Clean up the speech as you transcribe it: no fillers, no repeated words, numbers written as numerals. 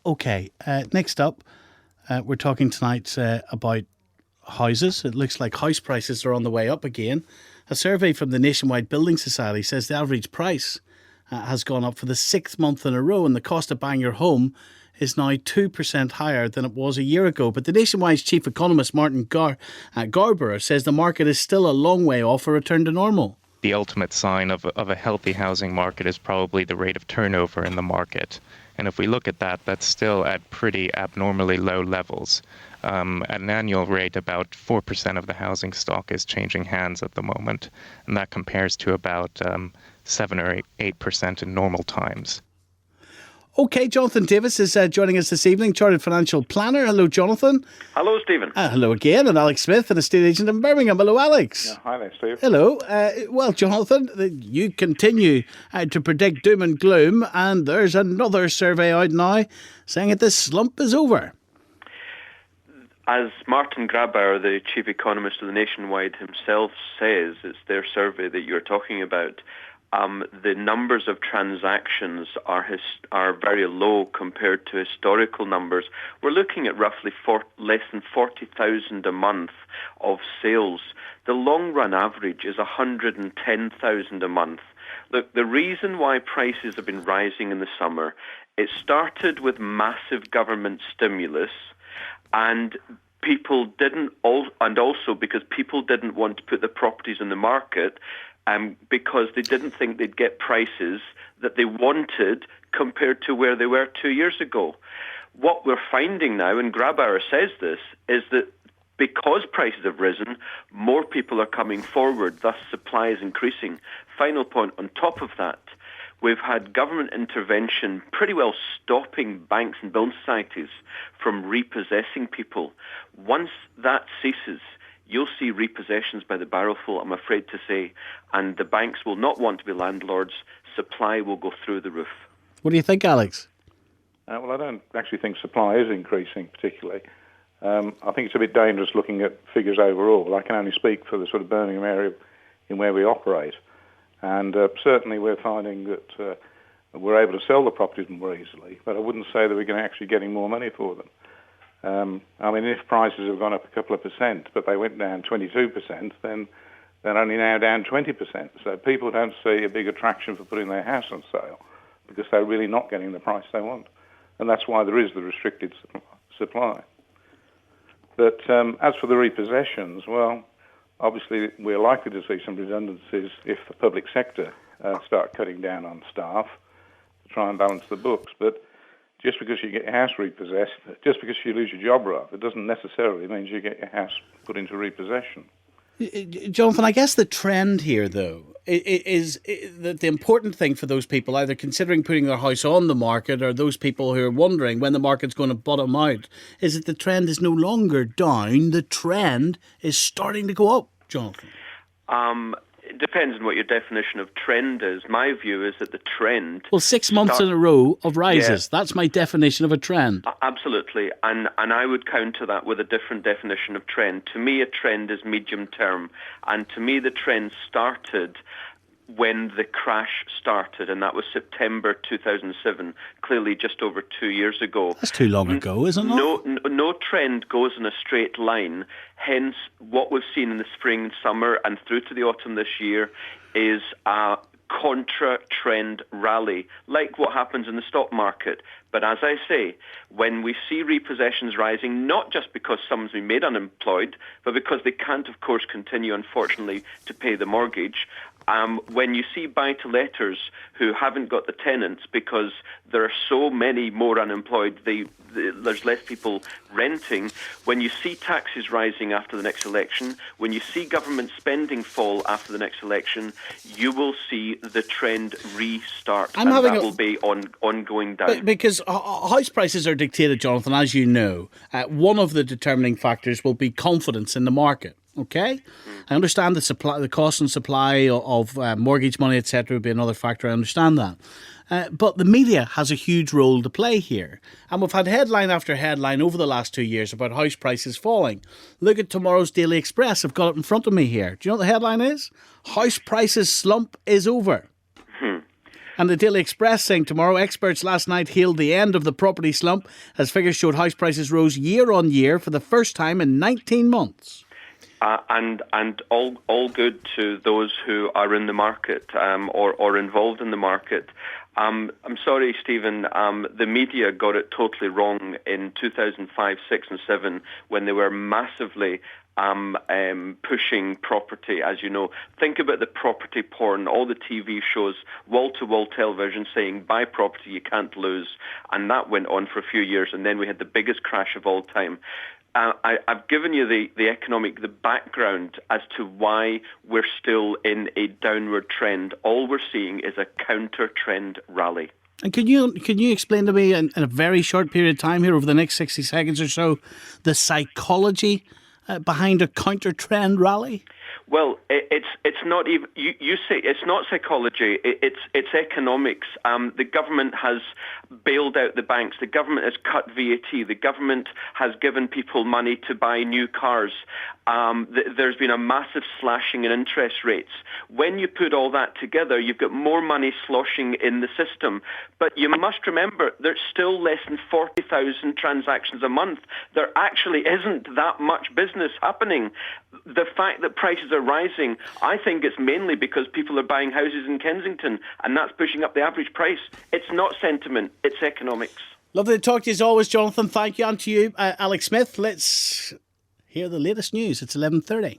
Okay, next up, we're talking tonight about houses. It looks like house prices are on the way up again. A survey from the Nationwide Building Society says the average price has gone up for the 6th month in a row, and the cost of buying your home is now 2% higher than it was a year ago. But the Nationwide's chief economist, Martin Garber, says the market is still a long way off a return to normal. The ultimate sign of a healthy housing market is probably the rate of turnover in the market. And if we look at that, that's still at pretty abnormally low levels. At an annual rate, about 4% of the housing stock is changing hands at the moment. And that compares to about 7 or 8% in normal times. Okay, Jonathan Davis is joining us this evening, Chartered Financial Planner. Hello, Jonathan. Hello, Stephen. Hello again, and Alex Smith, an estate agent in Birmingham. Hello, Alex. Yeah, hi there, Steve. Hello. Well, Jonathan, you continue to predict doom and gloom, and there's another survey out now saying that this slump is over. As Martin Grabauer, the chief economist of the Nationwide himself says, it's their survey that you're talking about. The numbers of transactions are very low compared to historical numbers. We're looking at roughly less than 40,000 a month of sales. The long-run average is 110,000 a month. Look, the reason why prices have been rising in the summer, it started with massive government stimulus, and also because people didn't want to put their properties in the market. Because they didn't think they'd get prices that they wanted compared to where they were 2 years ago. What we're finding now, and Grabauer says this, is that because prices have risen, more people are coming forward, thus supply is increasing. Final point, on top of that, we've had government intervention pretty well stopping banks and building societies from repossessing people. Once that ceases, you'll see repossessions by the barrelful, I'm afraid to say, and the banks will not want to be landlords. Supply will go through the roof. What do you think, Alex? Well, I don't actually think supply is increasing particularly. I think it's a bit dangerous looking at figures overall. I can only speak for the sort of Birmingham area in where we operate. And certainly we're finding that we're able to sell the properties more easily, but I wouldn't say that we're going to actually getting more money for them. I mean, if prices have gone up a couple of percent, but they went down 22%, then they're only now down 20%. So people don't see a big attraction for putting their house on sale because they're really not getting the price they want. And that's why there is the restricted supply. But as for the repossessions, well, obviously we're likely to see some redundancies if the public sector start cutting down on staff to try and balance the books. But just because you get your house repossessed, just because you lose your job, it doesn't necessarily mean you get your house put into repossession. Jonathan, I guess the trend here, though, is that the important thing for those people either considering putting their house on the market or those people who are wondering when the market's going to bottom out is that the trend is no longer down. The trend is starting to go up, Jonathan. It depends on what your definition of trend is. My view is that the trend... Well, 6 months in a row of rises. Yeah. That's my definition of a trend. Absolutely. And I would counter that with a different definition of trend. To me, a trend is medium term. And to me, the trend started when the crash started, and that was September 2007, clearly just over 2 years ago. That's too long ago, isn't it? No trend goes in a straight line. Hence, what we've seen in the spring and summer and through to the autumn this year is a contra-trend rally, like what happens in the stock market. But as I say, when we see repossessions rising, not just because someone's been made unemployed, but because they can't, of course, continue, unfortunately, to pay the mortgage, when you see buy-to-letters who haven't got the tenants because there are so many more unemployed, there's less people renting. When you see taxes rising after the next election, when you see government spending fall after the next election, you will see the trend restart, and that will be ongoing down. Because house prices are dictated, Jonathan, as you know. One of the determining factors will be confidence in the market. Okay, I understand the cost and supply of mortgage money, etc., would be another factor. I understand that. But the media has a huge role to play here. And we've had headline after headline over the last 2 years about house prices falling. Look at tomorrow's Daily Express. I've got it in front of me here. Do you know what the headline is? House prices slump is over. And the Daily Express saying tomorrow, experts last night hailed the end of the property slump as figures showed house prices rose year on year for the first time in 19 months. And all good to those who are in the market or involved in the market. I'm sorry, Stephen, the media got it totally wrong in 2005, 6 and 7 when they were massively pushing property, as you know. Think about the property porn, all the TV shows, wall-to-wall television saying, buy property, you can't lose. And that went on for a few years, and then we had the biggest crash of all time. I've given you the background as to why we're still in a downward trend. All we're seeing is a counter-trend rally. And can you explain to me in a very short period of time here, over the next 60 seconds or so, the psychology behind a counter-trend rally? Well, it's not even, you say it's not psychology, it's economics. The government has bailed out the banks, the government has cut VAT, the government has given people money to buy new cars. There's been a massive slashing in interest rates. When you put all that together, you've got more money sloshing in the system. But you must remember, there's still less than 40,000 transactions a month. There actually isn't that much business happening. The fact that prices are rising, I think it's mainly because people are buying houses in Kensington, and that's pushing up the average price. It's not sentiment, it's economics. Lovely to talk to you as always, Jonathan. Thank you. And to you, Alex Smith. Let's hear the latest news. It's 11:30.